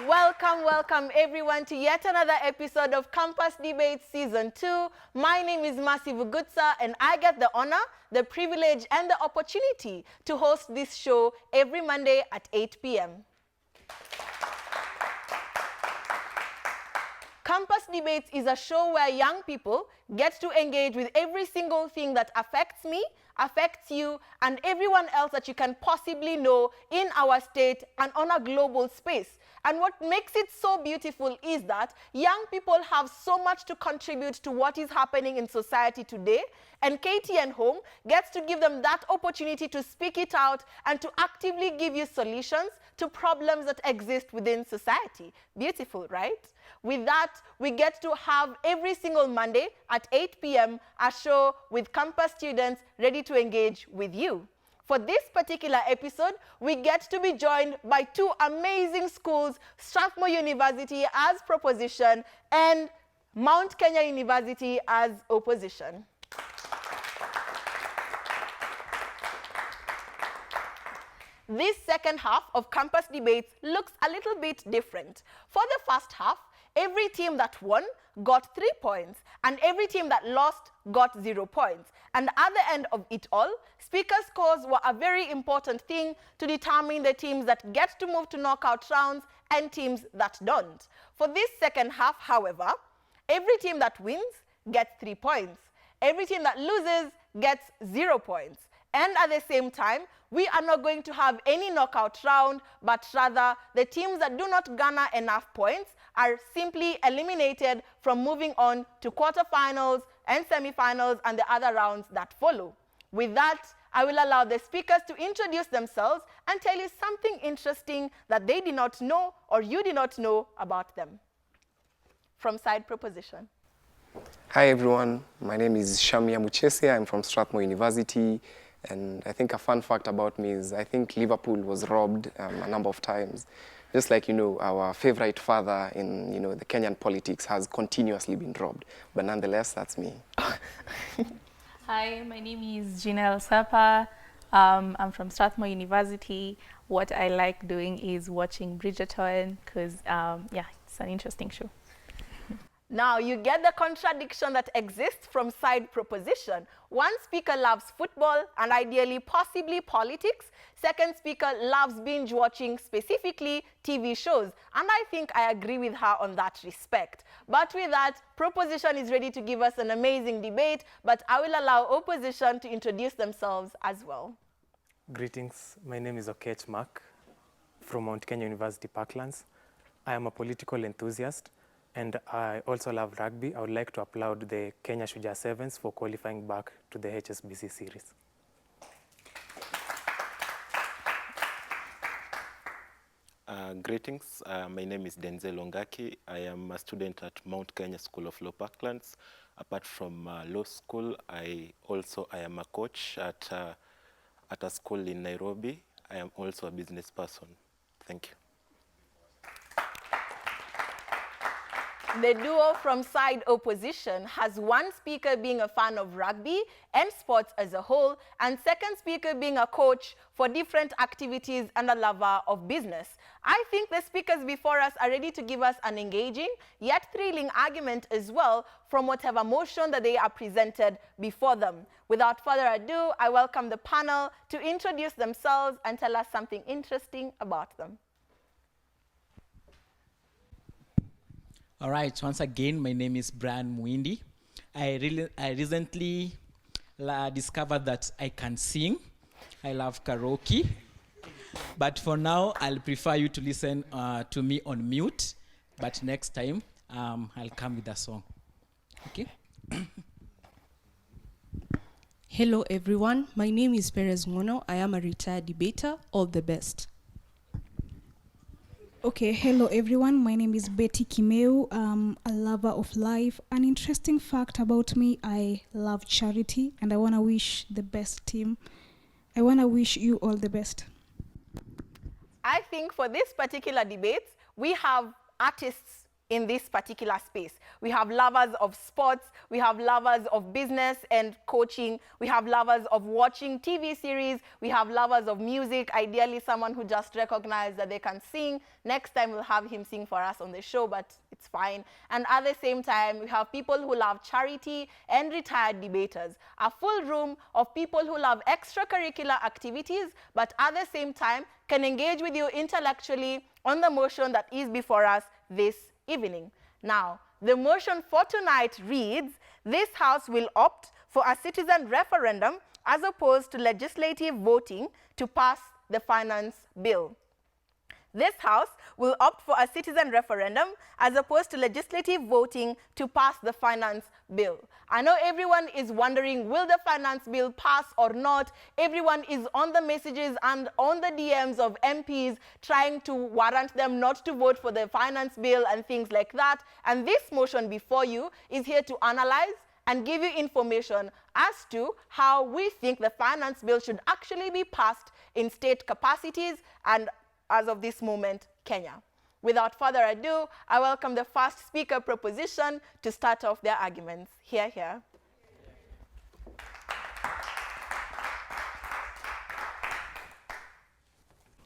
Welcome everyone to yet another episode of Campus Debates Season 2. My name is Masi Vugutsa and I get the honor, the privilege and the opportunity to host this show every Monday at 8 p.m. Campus Debates is a show where young people get to engage with every single thing that affects me, affects you, and everyone else that you can possibly know in our state and on a global space. And what makes it so beautiful is that young people have so much to contribute to what is happening in society today, and KTN Home gets to give them that opportunity to speak it out and to actively give you solutions to problems that exist within society. Beautiful, right? With that, we get to have every single Monday at 8 p.m. a show with campus students ready to engage with you. For this particular episode, we get to be joined by two amazing schools, Strathmore University as proposition and Mount Kenya University as opposition. This second half of Campus Debates looks a little bit different. For the first half, every team that won got 3 points, and every team that lost got 0 points. And at the end of it all, speaker scores were a very important thing to determine the teams that get to move to knockout rounds and teams that don't. For this second half, however, every team that wins gets 3 points. Every team that loses gets 0 points. And at the same time, we are not going to have any knockout round, but rather the teams that do not garner enough points are simply eliminated from moving on to quarterfinals and semifinals and the other rounds that follow. With that, I will allow the speakers to introduce themselves and tell you something interesting that they did not know or you did not know about them. From side proposition. Hi everyone, my name is Shamia Muchese. I'm from Strathmore University, and I think a fun fact about me is I think Liverpool was robbed a number of times. Just like, our favorite father in, the Kenyan politics has continuously been robbed. But nonetheless, that's me. Hi, my name is Janelle Sapa. I'm from Strathmore University. What I like doing is watching Bridgerton because, it's an interesting show. Now, you get the contradiction that exists from side proposition. One speaker loves football and ideally possibly politics. Second speaker loves binge watching, specifically TV shows. And I think I agree with her on that respect. But with that, proposition is ready to give us an amazing debate, but I will allow opposition to introduce themselves as well. Greetings, my name is Okech Mark from Mount Kenya University Parklands. I am a political enthusiast. And I also love rugby. I would like to applaud the Kenya Shujaa Sevens for qualifying back to the HSBC series. Greetings, my name is Denzel Ongaki. I am a student at Mount Kenya School of Law Parklands. Apart from law school, I am a coach at a school in Nairobi. I am also a business person. Thank you. The duo from side opposition has one speaker being a fan of rugby and sports as a whole, and second speaker being a coach for different activities and a lover of business. I think the speakers before us are ready to give us an engaging yet thrilling argument as well from whatever motion that they are presented before them. Without further ado, I welcome the panel to introduce themselves and tell us something interesting about them. All right, once again, my name is Brian Mwindi. I recently discovered that I can sing. I love karaoke. But for now, I'll prefer you to listen to me on mute. But next time, I'll come with a song. Okay? Hello, everyone. My name is Perez Ngono. I am a retired debater. All the best. Okay, hello everyone. My name is Betty Kimeu. I'm a lover of life. An interesting fact about me, I love charity and I want to wish the best team. I want to wish you all the best. I think for this particular debate, we have artists in this particular space. We have lovers of sports, we have lovers of business and coaching, we have lovers of watching TV series, we have lovers of music, ideally someone who just recognized that they can sing. Next time we'll have him sing for us on the show, but it's fine. And at the same time, we have people who love charity and retired debaters. A full room of people who love extracurricular activities, but at the same time can engage with you intellectually on the motion that is before us this evening. Now, the motion for tonight reads, this House will opt for a citizen referendum as opposed to legislative voting to pass the finance bill. This House will opt for a citizen referendum as opposed to legislative voting to pass the finance bill. I know everyone is wondering, will the finance bill pass or not? Everyone is on the messages and on the DMs of MPs trying to warrant them not to vote for the finance bill and things like that. And this motion before you is here to analyze and give you information as to how we think the finance bill should actually be passed in state capacities and, as of this moment, Kenya. Without further ado, I welcome the first speaker proposition to start off their arguments. Hear, hear.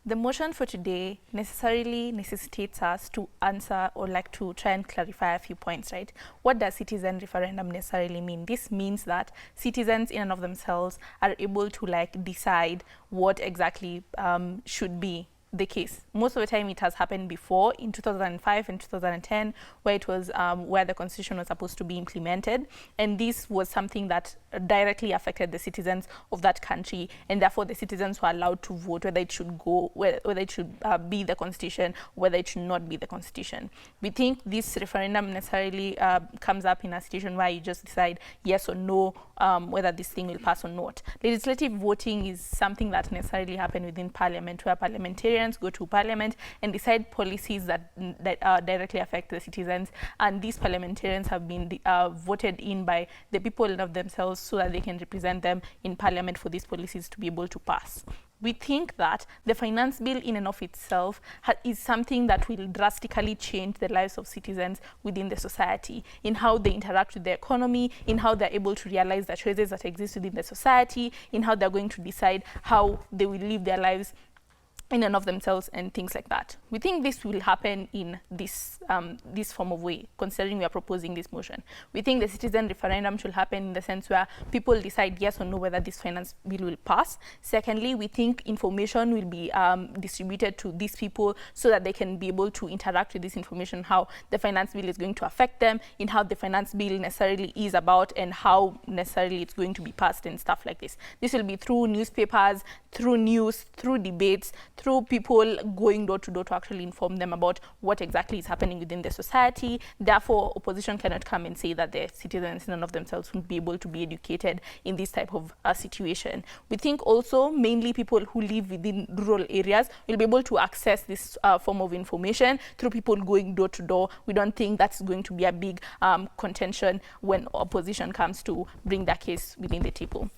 The motion for today necessarily necessitates us to answer or like to try and clarify a few points, right? What does citizen referendum necessarily mean? This means that citizens in and of themselves are able to like decide what exactly should be the case. Most of the time it has happened before in 2005 and 2010 where it was where the constitution was supposed to be implemented, and this was something that directly affected the citizens of that country, and therefore the citizens were allowed to vote whether it should go, whether it should be the constitution, whether it should not be the constitution. We think this referendum necessarily comes up in a situation where you just decide yes or no whether this thing will pass or not. Legislative voting is something that necessarily happens within parliament, where parliamentarians go to parliament and decide policies that directly affect the citizens, and these parliamentarians have been voted in by the people of themselves so that they can represent them in parliament for these policies to be able to pass. We think that the finance bill in and of itself is something that will drastically change the lives of citizens within the society, in how they interact with the economy, in how they're able to realize the choices that exist within the society, in how they're going to decide how they will live their lives in and of themselves and things like that. We think this will happen in this form of way, considering we are proposing this motion. We think the citizen referendum should happen in the sense where people decide yes or no whether this finance bill will pass. Secondly, we think information will be distributed to these people so that they can be able to interact with this information, how the finance bill is going to affect them, in how the finance bill necessarily is about, and how necessarily it's going to be passed and stuff like this. This will be through newspapers, through news, through debates, through people going door to door to actually inform them about what exactly is happening within the society. Therefore, opposition cannot come and say that the citizens in and of themselves won't be able to be educated in this type of situation. We think also mainly people who live within rural areas will be able to access this form of information through people going door to door. We don't think that's going to be a big contention when opposition comes to bring their case within the table.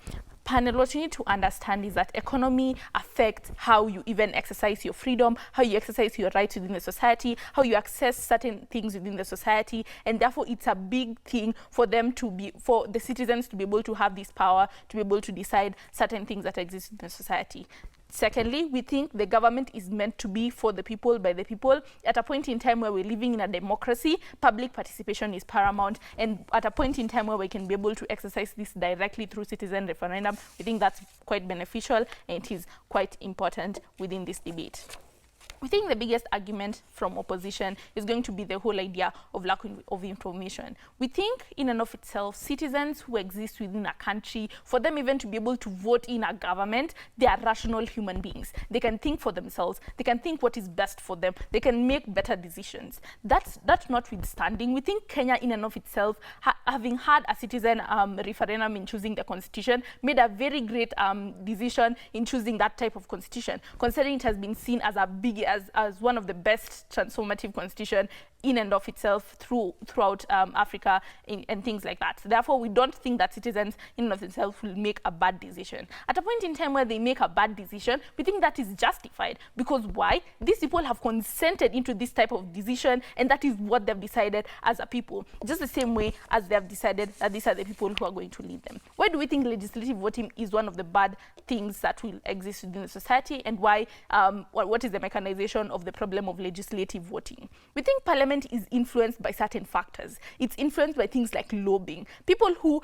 Panel, what you need to understand is that economy affects how you even exercise your freedom, how you exercise your rights within the society, how you access certain things within the society, and therefore it's a big thing for them to be, for the citizens to be able to have this power, to be able to decide certain things that exist in the society. Secondly, we think the government is meant to be for the people, by the people. At a point in time where we're living in a democracy, public participation is paramount. And at a point in time where we can be able to exercise this directly through citizen referendum, we think that's quite beneficial and it is quite important within this debate. We think the biggest argument from opposition is going to be the whole idea of lack of information. We think in and of itself, citizens who exist within a country, for them even to be able to vote in a government, they are rational human beings. They can think for themselves. They can think what is best for them. They can make better decisions. That's notwithstanding, we think Kenya in and of itself, having had a citizen referendum in choosing the constitution, made a very great decision in choosing that type of constitution, considering it has been seen as a big as one of the best transformative constitution in and of itself throughout Africa and things like that. So therefore, we don't think that citizens in and of themselves will make a bad decision. At a point in time where they make a bad decision, we think that is justified. Because why? These people have consented into this type of decision, and that is what they've decided as a people. Just the same way as they have decided that these are the people who are going to lead them. Why do we think legislative voting is one of the bad things that will exist within the society, and why? What is the mechanization of the problem of legislative voting? We think Parliament is influenced by certain factors. It's influenced by things like lobbying. People who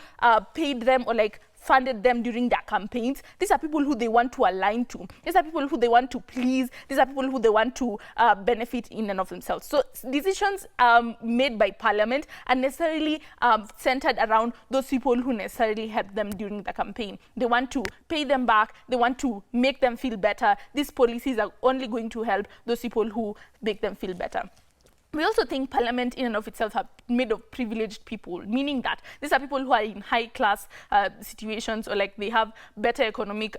paid them or like funded them during their campaigns, these are people who they want to align to. These are people who they want to please. These are people who they want to benefit in and of themselves. So decisions made by Parliament are necessarily centered around those people who necessarily helped them during the campaign. They want to pay them back. They want to make them feel better. These policies are only going to help those people who make them feel better. We also think Parliament in and of itself are made of privileged people, meaning that these are people who are in high-class situations, or like they have better economic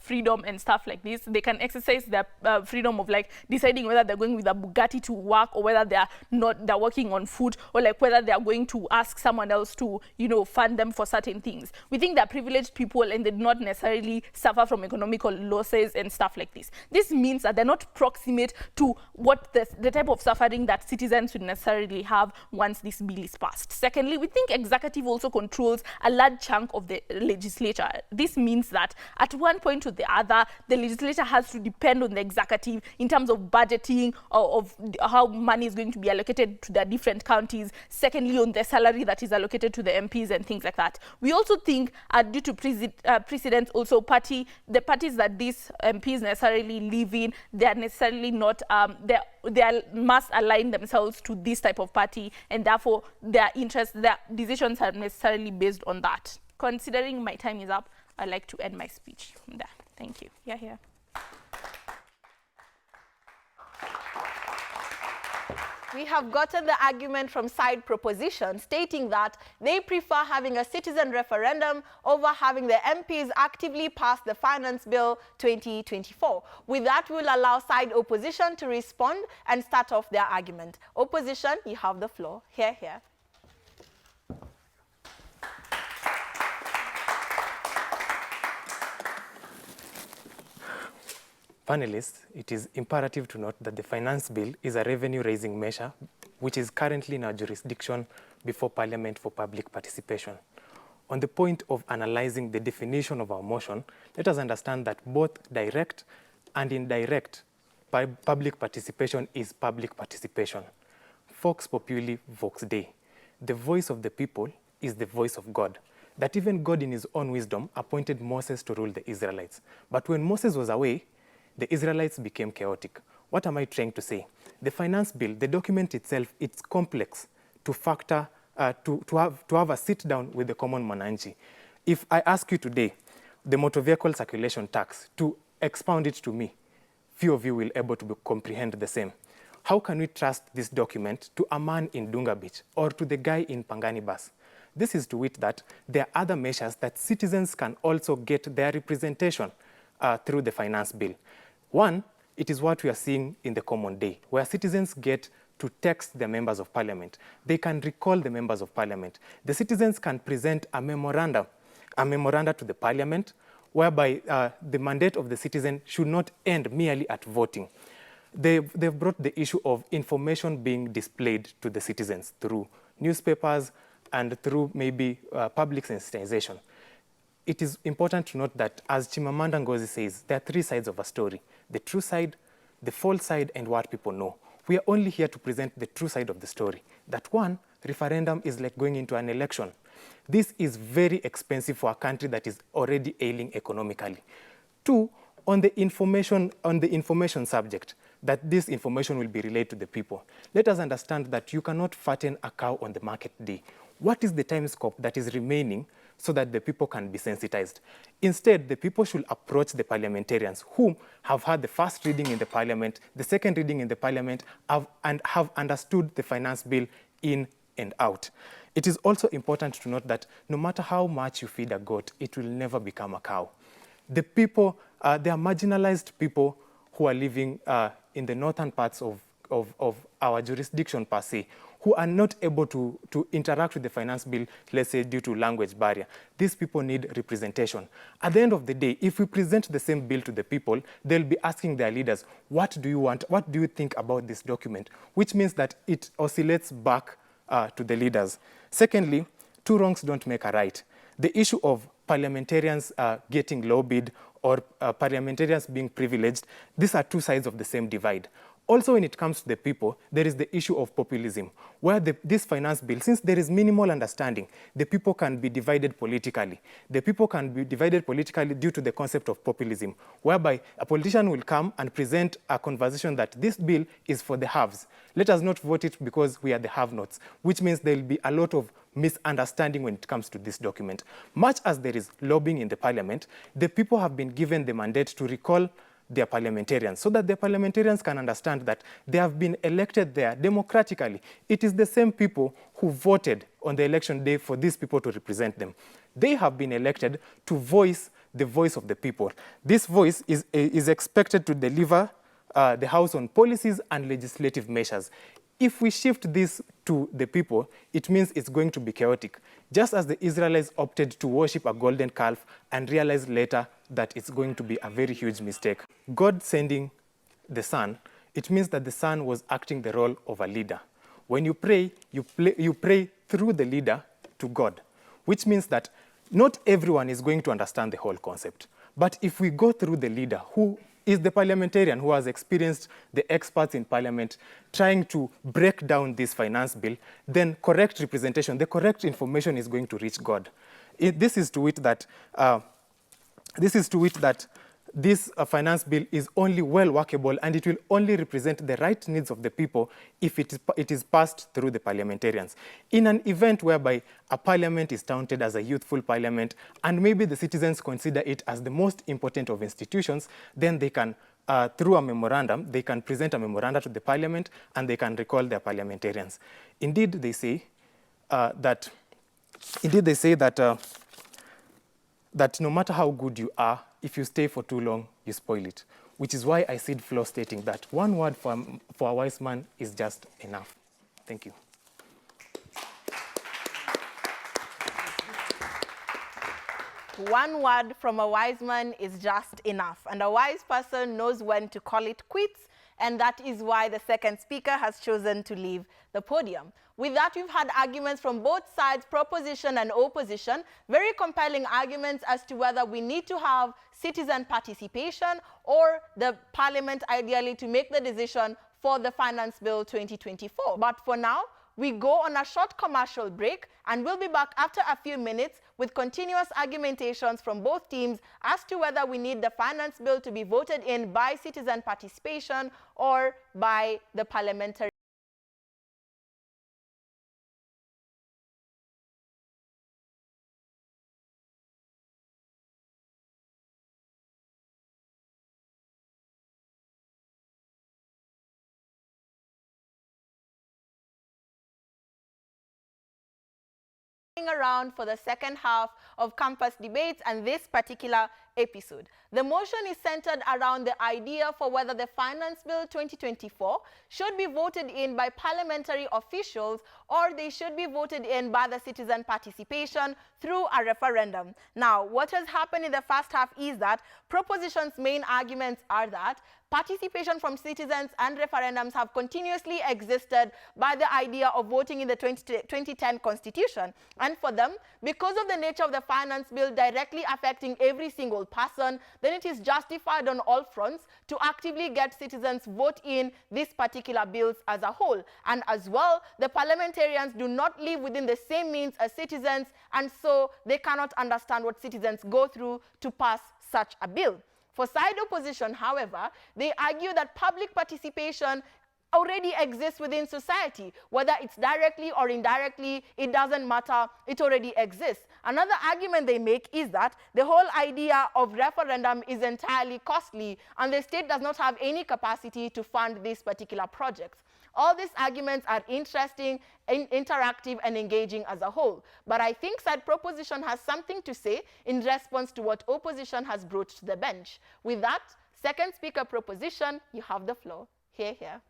freedom and stuff like this. They can exercise their freedom of like deciding whether they're going with a Bugatti to work, or whether they're working on foot, or like whether they're going to ask someone else to, fund them for certain things. We think they're privileged people, and they do not necessarily suffer from economical losses and stuff like this. This means that they're not proximate to what the type of suffering that citizens would necessarily have once this bill is passed. Secondly, we think executive also controls a large chunk of the legislature. This means that at one point or the other, the legislature has to depend on the executive in terms of budgeting, or of how money is going to be allocated to the different counties. Secondly, on the salary that is allocated to the MPs and things like that. We also think due to precedents, also the parties that these MPs necessarily live in, they are necessarily not, they must align themselves to this type of party, and therefore their interests, their decisions are necessarily based on that. Considering my time is up, I'd like to end my speech from there. Thank you. Yeah, here. We have gotten the argument from side proposition stating that they prefer having a citizen referendum over having the MPs actively pass the Finance Bill 2024. With that, we'll allow side opposition to respond and start off their argument. Opposition, you have the floor. Here. Panelists, it is imperative to note that the Finance Bill is a revenue-raising measure which is currently in our jurisdiction before Parliament for public participation. On the point of analyzing the definition of our motion, let us understand that both direct and indirect public participation is public participation. Vox populi, vox Dei. The voice of the people is the voice of God. That even God in his own wisdom appointed Moses to rule the Israelites. But when Moses was away, the Israelites became chaotic. What am I trying to say? The Finance Bill, the document itself, it's complex to factor, to have a sit down with the common mwananchi. If I ask you today, the motor vehicle circulation tax, to expound it to me, few of you will able to comprehend the same. How can we trust this document to a man in Dunga Beach or to the guy in Pangani Bus? This is to wit that there are other measures that citizens can also get their representation through the Finance Bill. One, it is what we are seeing in the Common Day, where citizens get to text the members of Parliament. They can recall the members of Parliament. The citizens can present a memoranda to the Parliament, whereby the mandate of the citizen should not end merely at voting. They've brought the issue of information being displayed to the citizens through newspapers and through maybe public sensitization. It is important to note that, as Chimamanda Ngozi says, there are three sides of a story: the true side, the false side, and what people know. We are only here to present the true side of the story. That one, referendum is like going into an election. This is very expensive for a country that is already ailing economically. Two, on the information subject, that this information will be relayed to the people. Let us understand that you cannot fatten a cow on the market day. What is the time scope that is remaining so that the people can be sensitized? Instead, the people should approach the parliamentarians who have had the first reading in the Parliament, the second reading in the Parliament, and have understood the Finance Bill in and out. It is also important to note that no matter how much you feed a goat, it will never become a cow. The people, they are marginalized people who are living in the northern parts of our jurisdiction per se, who are not able to interact with the finance bill, let's say due to language barrier. These people need representation. At the end of the day, if we present the same bill to the people, they'll be asking their leaders, what do you want? What do you think about this document? Which means that it oscillates back to the leaders. Secondly, two wrongs don't make a right. The issue of parliamentarians getting lobbied or parliamentarians being privileged, these are two sides of the same divide. Also, when it comes to the people, there is the issue of populism, where this finance bill, since there is minimal understanding, the people can be divided politically. The people can be divided politically due to the concept of populism, whereby a politician will come and present a conversation that this bill is for the haves. Let us not vote it because we are the have-nots, which means there will be a lot of misunderstanding when it comes to this document. Much as there is lobbying in the parliament, the people have been given the mandate to recall their parliamentarians, so that the parliamentarians can understand that they have been elected there democratically. It is the same people who voted on the election day for these people to represent them. They have been elected to voice the voice of the people. This voice is expected to deliver the House on policies and legislative measures. If we shift this to the people, it means it's going to be chaotic. Just as the Israelites opted to worship a golden calf and realized later that it's going to be a very huge mistake. God sending the Son, it means that the Son was acting the role of a leader. When you pray, you pray through the leader to God, which means that not everyone is going to understand the whole concept. But if we go through the leader, who is the parliamentarian who has experienced the experts in parliament trying to break down this finance bill, then correct representation, the correct information is going to reach God. This is to it that this finance bill is only well workable, and it will only represent the right needs of the people if it is passed through the parliamentarians. In an event whereby a parliament is touted as a youthful parliament, and maybe the citizens consider it as the most important of institutions, then they can, through a memorandum, they can present a memorandum to the parliament, and they can recall their parliamentarians. Indeed, they say that no matter how good you are, if you stay for too long, you spoil it. Which is why I see the floor stating that one word for a wise man is just enough. Thank you. One word from a wise man is just enough. And a wise person knows when to call it quits. And that is why the second speaker has chosen to leave the podium. With that, we've had arguments from both sides, proposition and opposition, very compelling arguments as to whether we need to have citizen participation or the parliament ideally to make the decision for the Finance Bill 2024. But for now, we go on a short commercial break, and we'll be back after a few minutes with continuous argumentations from both teams as to whether we need the Finance Bill to be voted in by citizen participation or by the parliamentary. Around for the second half of campus debates and this particular episode. The motion is centered around the idea for whether the Finance Bill 2024 should be voted in by parliamentary officials or they should be voted in by the citizen participation through a referendum. Now, what has happened in the first half is that proposition's main arguments are that participation from citizens and referendums have continuously existed by the idea of voting in the 2010 Constitution. And for them, because of the nature of the Finance Bill directly affecting every single person, then it is justified on all fronts to actively get citizens vote in these particular bills as a whole. And as well, the parliamentarians do not live within the same means as citizens, and so they cannot understand what citizens go through to pass such a bill. For side opposition, however, they argue that public participation already exists within society. Whether it's directly or indirectly, it doesn't matter, it already exists. Another argument they make is that the whole idea of referendum is entirely costly and the state does not have any capacity to fund these particular projects. All these arguments are interesting, interactive, and engaging as a whole. But I think side proposition has something to say in response to what opposition has brought to the bench. With that, second speaker proposition, you have the floor. Here, here.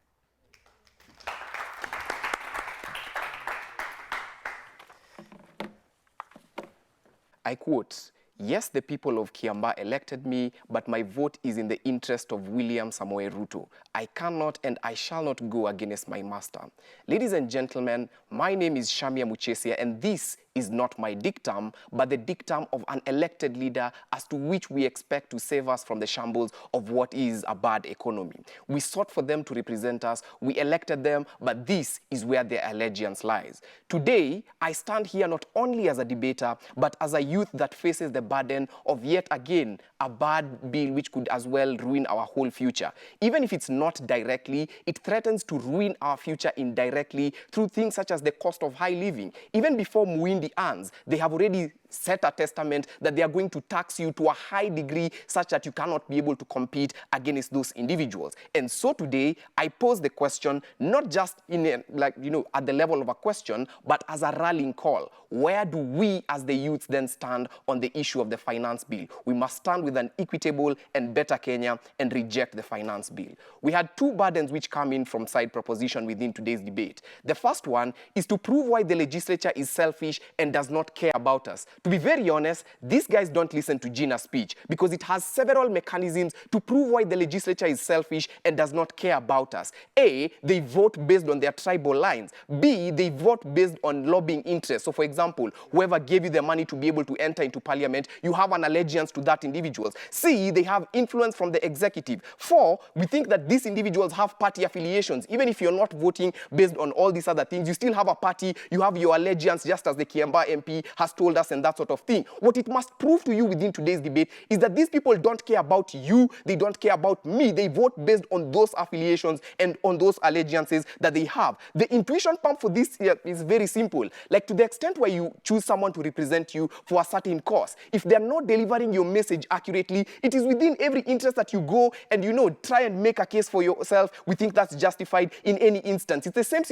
I quote, "Yes, the people of Kiambaa elected me, but my vote is in the interest of William Samoei Ruto. I cannot and I shall not go against my master." Ladies and gentlemen, my name is Shamia Muchesia, and this is not my dictum, but the dictum of an elected leader as to which we expect to save us from the shambles of what is a bad economy. We sought for them to represent us, we elected them, but this is where their allegiance lies. Today, I stand here not only as a debater, but as a youth that faces the burden of yet again a bad bill which could as well ruin our whole future. Even if it's not directly, it threatens to ruin our future indirectly through things such as the cost of high living. Even before Muindi earns, they have already set a testament that they are going to tax you to a high degree such that you cannot be able to compete against those individuals. And so today, I pose the question, not just in at the level of a question, but as a rallying call. Where do we as the youths then stand on the issue of the finance bill? We must stand with an equitable and better Kenya and reject the finance bill. We had two burdens which come in from side proposition within today's debate. The first one is to prove why the legislature is selfish and does not care about us. To be very honest, these guys don't listen to Gina's speech because it has several mechanisms to prove why the legislature is selfish and does not care about us. A, they vote based on their tribal lines. B, they vote based on lobbying interests. So for example, whoever gave you the money to be able to enter into parliament, you have an allegiance to that individual. C, they have influence from the executive. 4, we think that these individuals have party affiliations. Even if you're not voting based on all these other things, you still have a party, you have your allegiance, just as the Kiambaa MP has told us, and that sort of thing. What it must prove to you within today's debate is that these people don't care about you, they don't care about me. They vote based on those affiliations and on those allegiances that they have. The intuition pump for this is very simple. Like, to the extent where you choose someone to represent you for a certain cause, if they're not delivering your message accurately, it is within every interest that you go and, try and make a case for yourself. We think that's justified in any instance. It's the same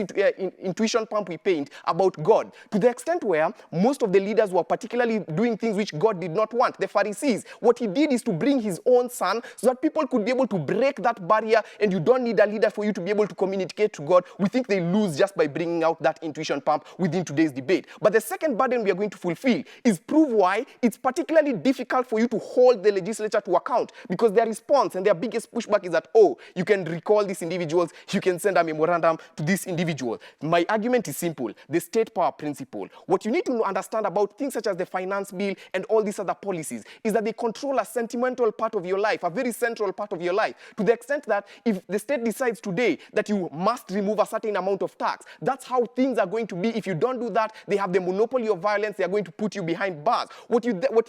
intuition pump we paint about God. To the extent where most of the leaders were particularly doing things which God did not want. The Pharisees, what he did is to bring his own son so that people could be able to break that barrier, and you don't need a leader for you to be able to communicate to God. We think they lose just by bringing out that intuition pump within today's debate. But the second burden we are going to fulfill is prove why it's particularly difficult for you to hold the legislature to account, because their response and their biggest pushback is that, oh, you can recall these individuals, you can send a memorandum to this individual. My argument is simple: the state power principle. What you need to understand about things such as the finance bill and all these other policies is that they control a sentimental part of your life, a very central part of your life, to the extent that if the state decides today that you must remove a certain amount of tax, that's how things are going to be. If you don't do that, they have the monopoly of violence. They are going to put you behind bars. What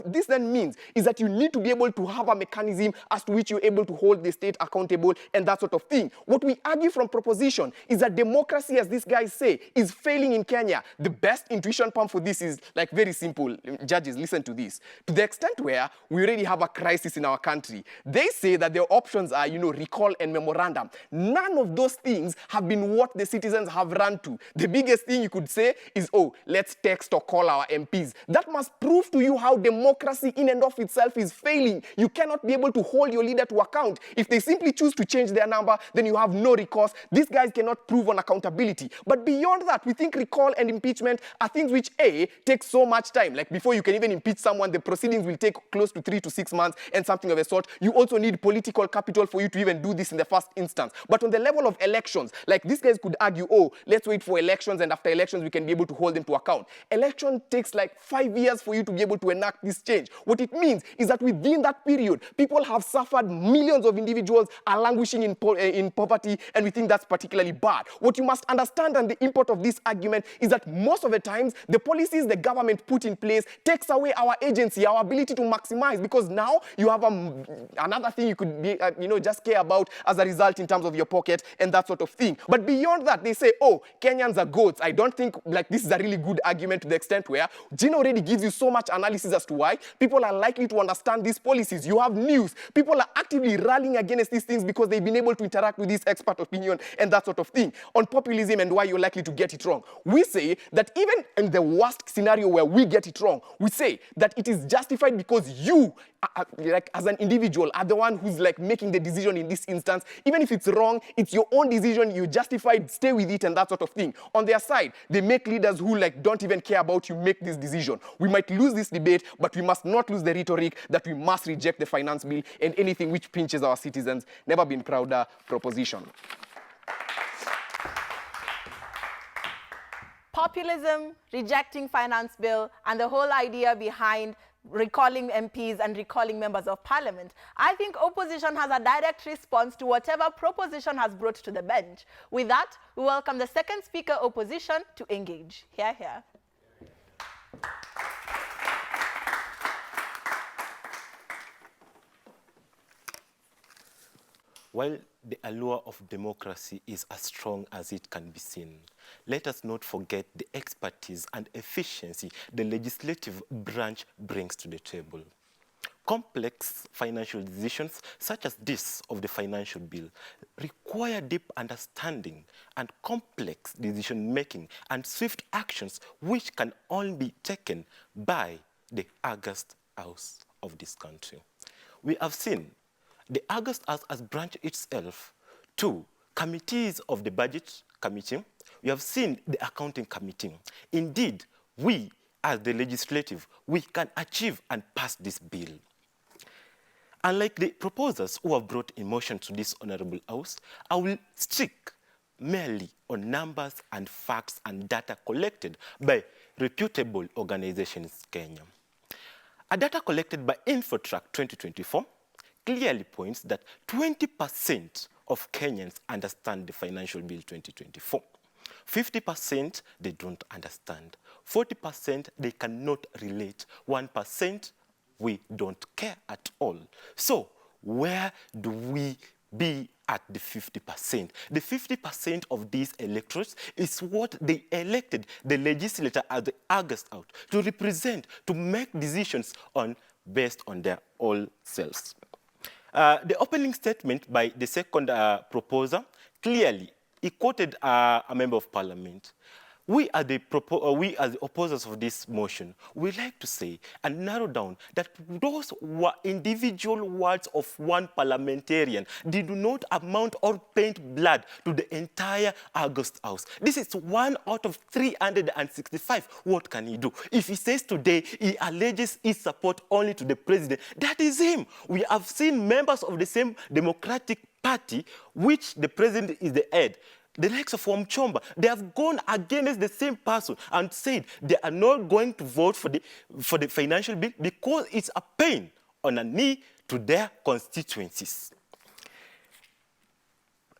this then means is that you need to be able to have a mechanism as to which you're able to hold the state accountable and that sort of thing. What we argue from proposition is that democracy, as these guys say, is failing in Kenya. The best intuition pump for this is very simple. Judges, listen to this. To the extent where we already have a crisis in our country, they say that their options are, recall and memorandum. None of those things have been what the citizens have run to. The biggest thing you could say is, oh, let's text or call our MPs. That must prove to you how democracy in and of itself is failing. You cannot be able to hold your leader to account. If they simply choose to change their number, then you have no recourse. These guys cannot prove on accountability. But beyond that, we think recall and impeachment are things which, A, take so much time. Like, before you can even impeach someone, the proceedings will take close to 3 to 6 months and something of the sort. You also need political capital for you to even do this in the first instance. But on the level of elections, like, these guys could argue, oh, let's wait for elections, and after elections we can be able to hold them to account. Election takes 5 years for you to be able to enact this change. What it means is that within that period, people have suffered. Millions of individuals are languishing in poverty, and we think that's particularly bad. What you must understand, and the import of this argument, is that most of the times the policies the government put in place takes away our agency, our ability to maximize, because now you have another thing you could be, just care about as a result in terms of your pocket and that sort of thing. But beyond that, they say, oh, Kenyans are goats. I don't think this is a really good argument, to the extent where Gina already gives you so much analysis as to why? People are likely to understand these policies. You have news. People are actively rallying against these things because they've been able to interact with this expert opinion and that sort of thing. On populism and why you're likely to get it wrong. We say that even in the worst scenario where we get it wrong, we say that it is justified because you, like as an individual, are the one who's like making the decision in this instance. Even if it's wrong, it's your own decision, you justified, stay with it and that sort of thing. On their side, they make leaders who like don't even care about you make this decision. We might lose this debate, but we must not lose the rhetoric that we must reject the finance bill and anything which pinches our citizens. Never been prouder proposition. Populism, rejecting finance bill, and the whole idea behind recalling MPs and recalling members of parliament. I think opposition has a direct response to whatever proposition has brought to the bench. With that, we welcome the second speaker, opposition, to engage. Hear, hear. While the allure of democracy is as strong as it can be seen, let us not forget the expertise and efficiency the legislative branch brings to the table. Complex financial decisions, such as this of the financial bill, require deep understanding and complex decision-making and swift actions which can only be taken by the august house of this country. We have seen the August has branched itself to committees of the budget committee. We have seen the accounting committee. Indeed, we, as the legislative, we can achieve and pass this bill. Unlike the proposers who have brought emotion to this honorable house, I will stick merely on numbers and facts and data collected by reputable organizations in Kenya. A data collected by InfoTrack 2024 clearly points that 20% of Kenyans understand the financial bill 2024. 50% they don't understand. 40% they cannot relate. 1% we don't care at all. So where do we be at the 50%? The 50% of these electorates is what they elected the legislator at the August out to represent, to make decisions on based on their own selves. The opening statement by the second proposer clearly, he quoted a member of parliament. We as the opposers of this motion, we like to say and narrow down that those were individual words of one parliamentarian. They do not amount or paint blood to the entire August House. This is 1 out of 365. What can he do? If he says today he alleges his support only to the president, that is him. We have seen members of the same Democratic Party, which the president is the head, the likes of Wamchomba, they have gone against the same person and said they are not going to vote for the financial bill because it's a pain on a knee to their constituencies.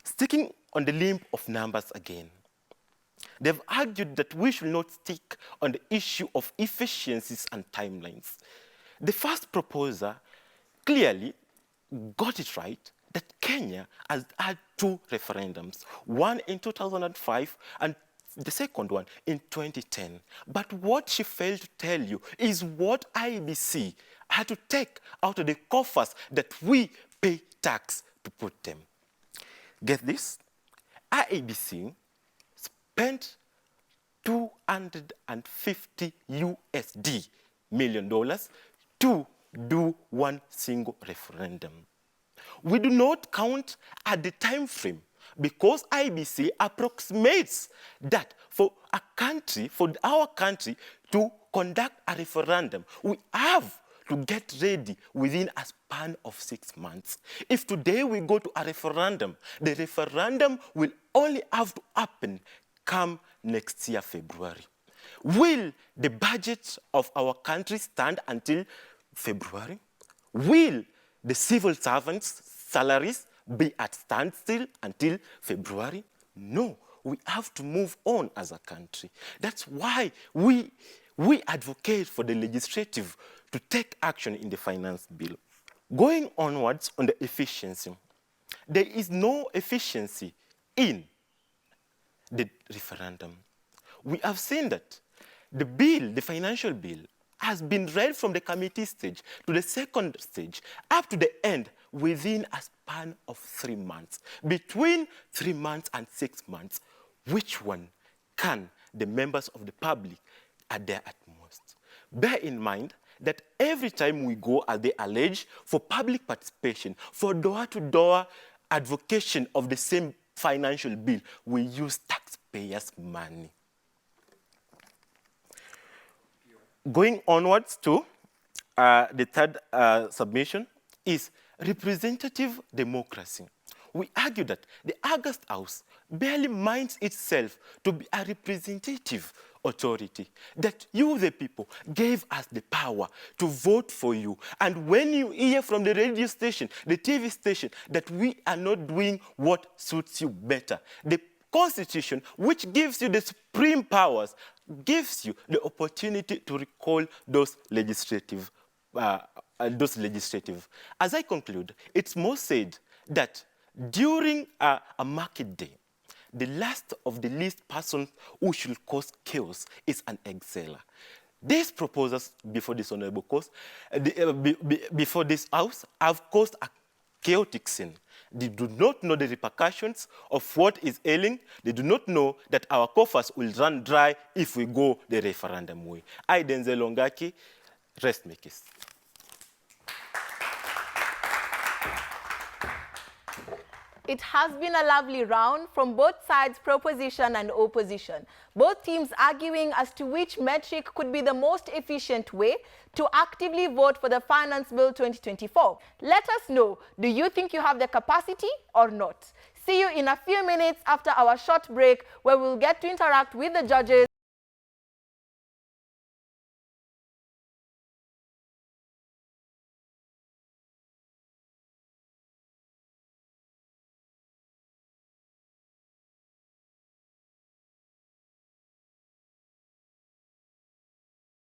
Sticking on the limb of numbers again, they've argued that we should not stick on the issue of efficiencies and timelines. The first proposer clearly got it right that Kenya has had 2 referendums, one in 2005 and the second one in 2010. But what she failed to tell you is what IBC had to take out of the coffers that we pay tax to put them. Get this? IBC spent $250 million to do one single referendum. We do not count at the time frame because IBC approximates that for our country to conduct a referendum, we have to get ready within a span of 6 months. If today we go to a referendum, the referendum will only have to happen come next year, February. Will the budget of our country stand until February? Will the civil servants' salaries be at standstill until February? No, we have to move on as a country. That's why we advocate for the legislative to take action in the finance bill. Going onwards on the efficiency, there is no efficiency in the referendum. We have seen that the bill, the financial bill, has been read from the committee stage to the second stage up to the end within a span of 3 months. Between 3 months and 6 months, which one can the members of the public adhere at most? Bear in mind that every time we go, as they allege, for public participation, for door-to-door advocation of the same financial bill, we use taxpayers' money. Going onwards to the third submission is representative democracy. We argue that the August House barely minds itself to be a representative authority, that you, the people, gave us the power to vote for you. And when you hear from the radio station, the TV station, that we are not doing what suits you better, the Constitution, which gives you the supreme powers, gives you the opportunity to recall those legislative. As I conclude, it's more said that during a market day, the last of the least person who should cause chaos is an exhaler. These proposals before this honorable cause, before this house, have caused a chaotic scene. They do not know the repercussions of what is ailing. They do not know that our coffers will run dry if we go the referendum way. I, Denzel Ongaki, rest my case. It has been a lovely round from both sides, proposition and opposition. Both teams arguing as to which metric could be the most efficient way to actively vote for the Finance Bill 2024. Let us know, do you think you have the capacity or not? See you in a few minutes after our short break, where we'll get to interact with the judges.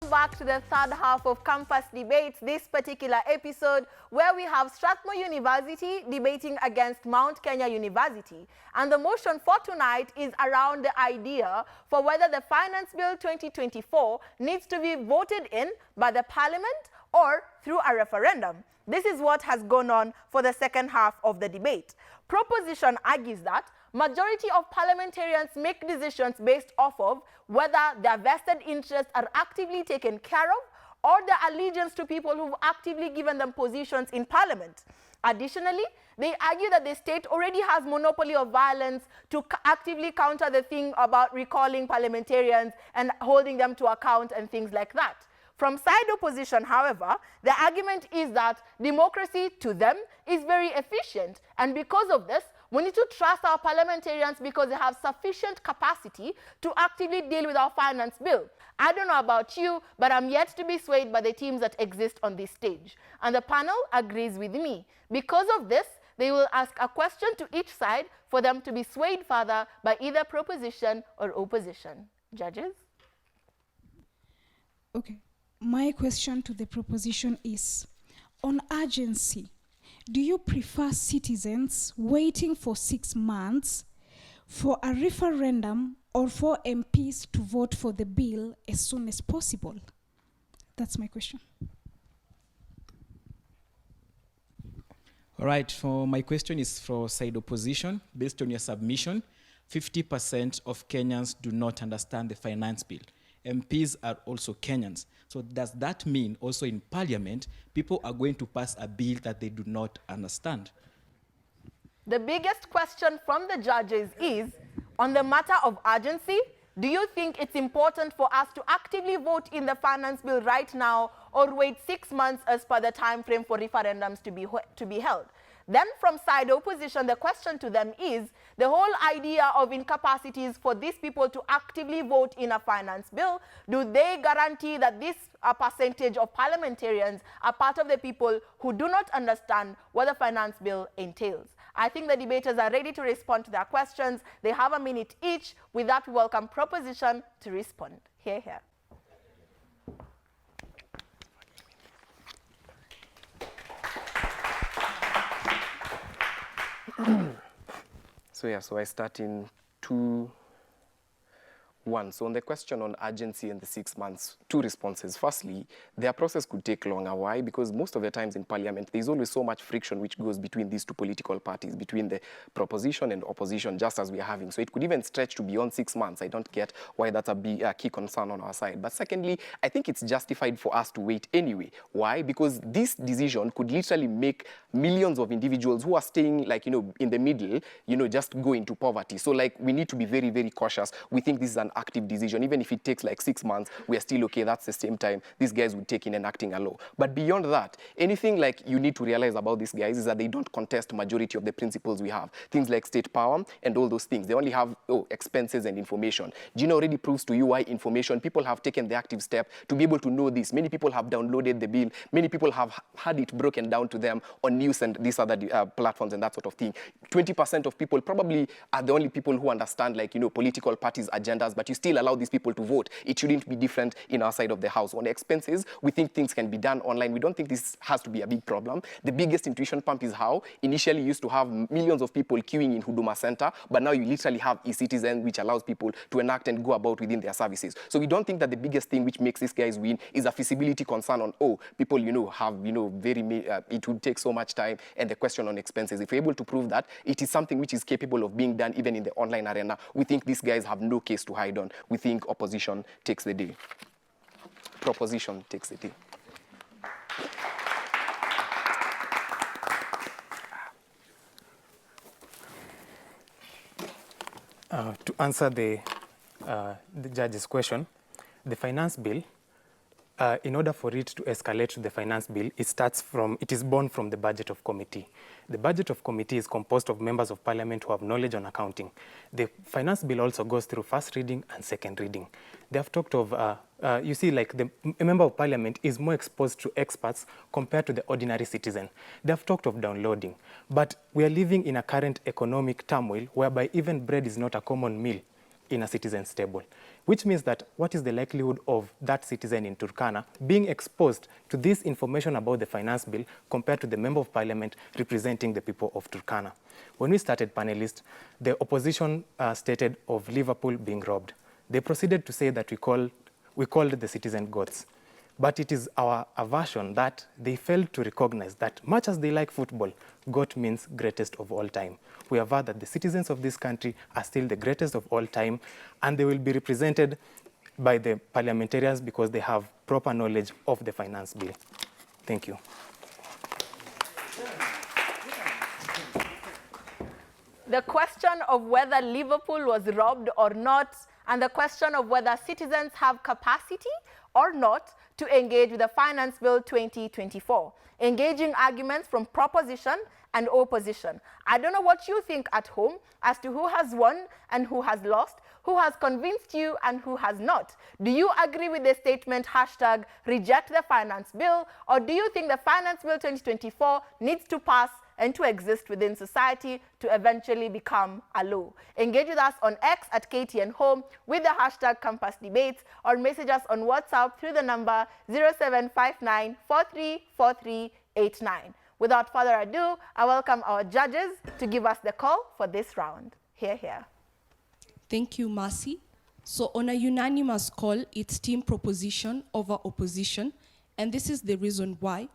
Back to the third half of campus debates, this particular episode, where we have Strathmore University debating against Mount Kenya University. And the motion for tonight is around the idea for whether the Finance Bill 2024 needs to be voted in by the Parliament or through a referendum. This is what has gone on for the second half of the debate. Proposition argues that majority of parliamentarians make decisions based off of whether their vested interests are actively taken care of or their allegiance to people who've actively given them positions in parliament. Additionally, they argue that the state already has monopoly of violence to actively counter the thing about recalling parliamentarians and holding them to account and things like that. From side opposition, however, the argument is that democracy to them is very efficient, and because of this, we need to trust our parliamentarians because they have sufficient capacity to actively deal with our finance bill. I don't know about you, but I'm yet to be swayed by the teams that exist on this stage. And the panel agrees with me. Because of this, they will ask a question to each side for them to be swayed further by either proposition or opposition. Judges? Okay. My question to the proposition is, on urgency, do you prefer citizens waiting for 6 months for a referendum or for MPs to vote for the bill as soon as possible? That's my question. All right, for my question is for side opposition. Based on your submission, 50% of Kenyans do not understand the finance bill. MPs are also Kenyans. So does that mean also in parliament, people are going to pass a bill that they do not understand? The biggest question from the judges is, on the matter of urgency, do you think it's important for us to actively vote in the finance bill right now or wait 6 months as per the time frame for referendums to be held? Then from side opposition, the question to them is, the whole idea of incapacities for these people to actively vote in a finance bill, do they guarantee that this percentage of parliamentarians are part of the people who do not understand what the finance bill entails? I think the debaters are ready to respond to their questions. They have a minute each. With that, we welcome proposition to respond. Hear, hear. So I start in 2 One, so on the question on urgency and the 6 months, two responses. Firstly, their process could take longer. Why? Because most of the times in Parliament, there's always so much friction which goes between these two political parties, between the proposition and opposition, just as we are having. So it could even stretch to beyond 6 months. I don't get why that's a key concern on our side. But secondly, I think it's justified for us to wait anyway. Why? Because this decision could literally make millions of individuals who are staying, like, in the middle, just go into poverty. So, like, we need to be very, very cautious. We think this is an active decision. Even if it takes like 6 months, we are still okay. That's the same time these guys would take in enacting a law. But beyond that, anything like you need to realize about these guys is that they don't contest majority of the principles we have. Things like state power and all those things. They only have expenses and information. Gina already proves to you why information. People have taken the active step to be able to know this. Many people have downloaded the bill. Many people have had it broken down to them on news and these other platforms and that sort of thing. 20% of people probably are the only people who understand, like, political parties' agendas, but you still allow these people to vote. It shouldn't be different in our side of the house. On expenses, we think things can be done online. We don't think this has to be a big problem. The biggest intuition pump is how initially you used to have millions of people queuing in Huduma Center, but now you literally have e-citizen, which allows people to enact and go about within their services. So we don't think that the biggest thing which makes these guys win is a feasibility concern on, people, have, it would take so much time, and the question on expenses. If we're able to prove that it is something which is capable of being done even in the online arena, we think these guys have no case to hide on. We think opposition takes the day. Proposition takes the day. To answer the judge's question, the finance bill, in order for it to escalate to the finance bill, it is born from the budget of committee. The budget of committee is composed of members of parliament who have knowledge on accounting. The finance bill also goes through first reading and second reading. They have talked of, you see, like a member of parliament is more exposed to experts compared to the ordinary citizen. They have talked of downloading, but we are living in a current economic turmoil whereby even bread is not a common meal in a citizen's table, which means that what is the likelihood of that citizen in Turkana being exposed to this information about the finance bill compared to the member of parliament representing the people of Turkana? When we started panelists, the opposition stated of Liverpool being robbed. They proceeded to say that we called the citizen gods. But it is our aversion that they failed to recognize that much as they like football, GOAT means greatest of all time. We aver that the citizens of this country are still the greatest of all time, and they will be represented by the parliamentarians because they have proper knowledge of the finance bill. Thank you. The question of whether Liverpool was robbed or not, and the question of whether citizens have capacity or not to engage with the Finance Bill 2024, engaging arguments from proposition and opposition. I don't know what you think at home as to who has won and who has lost, who has convinced you and who has not. Do you agree with the statement hashtag reject the finance bill, or do you think the Finance Bill 2024 needs to pass and to exist within society to eventually become a law? Engage with us on X at KTN Home with the hashtag Campus Debates, or message us on WhatsApp through the number 0759 434389. Without further ado, I welcome our judges to give us the call for this round. Hear, hear. Thank you, Mercy. So on a unanimous call, it's team proposition over opposition, and this is the reason why.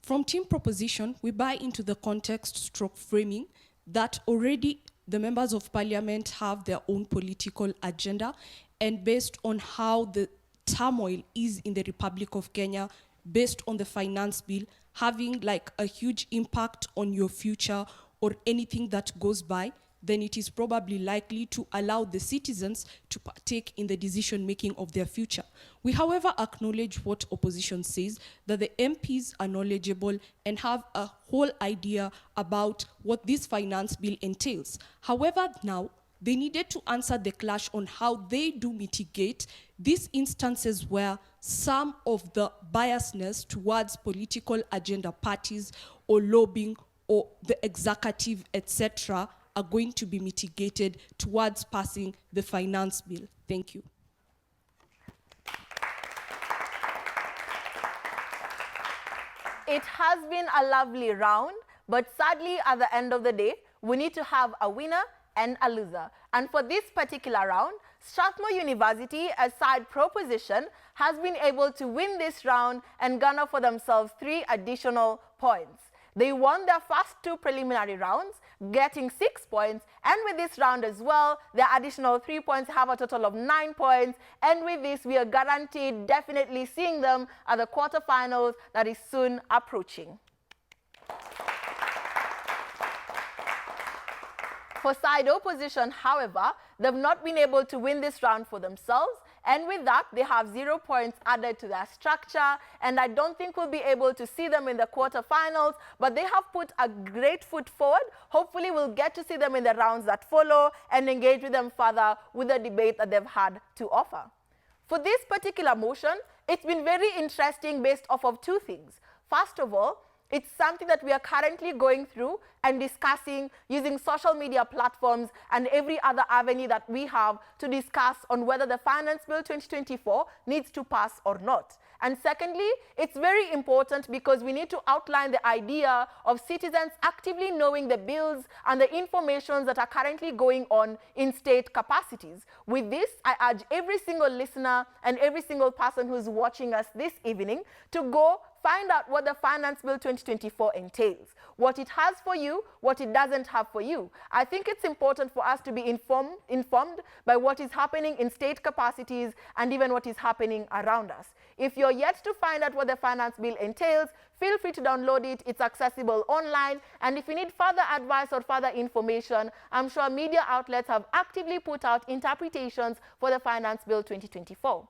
From team proposition, we buy into the context stroke framing that already the members of parliament have their own political agenda, and based on how the turmoil is in the Republic of Kenya, based on the finance bill, having like a huge impact on your future or anything that goes by, then it is probably likely to allow the citizens to partake in the decision-making of their future. We, however, acknowledge what opposition says, that the MPs are knowledgeable and have a whole idea about what this finance bill entails. However, now, they needed to answer the clash on how they do mitigate these instances where some of the biasness towards political agenda parties or lobbying or the executive, etc., are going to be mitigated towards passing the finance bill. Thank you. It has been a lovely round, but sadly, at the end of the day, we need to have a winner and a loser. And for this particular round, Strathmore University, as side proposition, has been able to win this round and garner for themselves 3 additional points. They won their first 2 preliminary rounds, getting 6 points, and with this round as well, their additional 3 points have a total of 9 points, and with this, we are guaranteed definitely seeing them at the quarterfinals that is soon approaching. For side opposition, however, they've not been able to win this round for themselves, and with that, they have 0 points added to their structure, and I don't think we'll be able to see them in the quarterfinals, but they have put a great foot forward. Hopefully, we'll get to see them in the rounds that follow and engage with them further with the debate that they've had to offer. For this particular motion, it's been very interesting based off of 2 things. First of all, it's something that we are currently going through and discussing using social media platforms and every other avenue that we have to discuss on whether the Finance Bill 2024 needs to pass or not. And secondly, it's very important because we need to outline the idea of citizens actively knowing the bills and the information that are currently going on in state capacities. With this, I urge every single listener and every single person who's watching us this evening to go find out what the Finance Bill 2024 entails, what it has for you, what it doesn't have for you. I think it's important for us to be informed by what is happening in state capacities and even what is happening around us. If you're yet to find out what the Finance Bill entails, feel free to download it. It's accessible online. And if you need further advice or further information, I'm sure media outlets have actively put out interpretations for the Finance Bill 2024.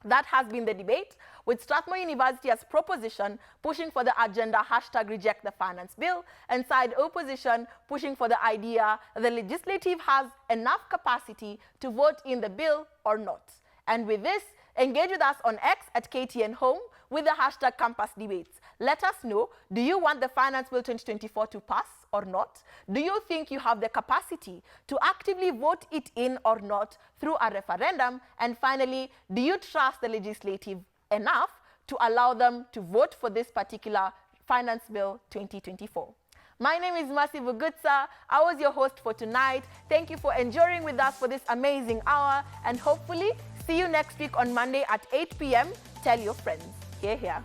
That has been the debate, with Strathmore University as proposition pushing for the agenda #reject the finance bill, and side opposition pushing for the idea that the legislative has enough capacity to vote in the bill or not. And with this, engage with us on X at KTN Home with the #CampusDebates. Let us know, do you want the Finance Bill 2024 to pass or not? Do you think you have the capacity to actively vote it in or not through a referendum? And finally, do you trust the legislative enough to allow them to vote for this particular Finance Bill 2024? My name is Mercy Vugutsa. I was your host for tonight. Thank you for enjoying with us for this amazing hour, and hopefully see you next week on Monday at 8 p.m. Tell your friends. Hear, hear.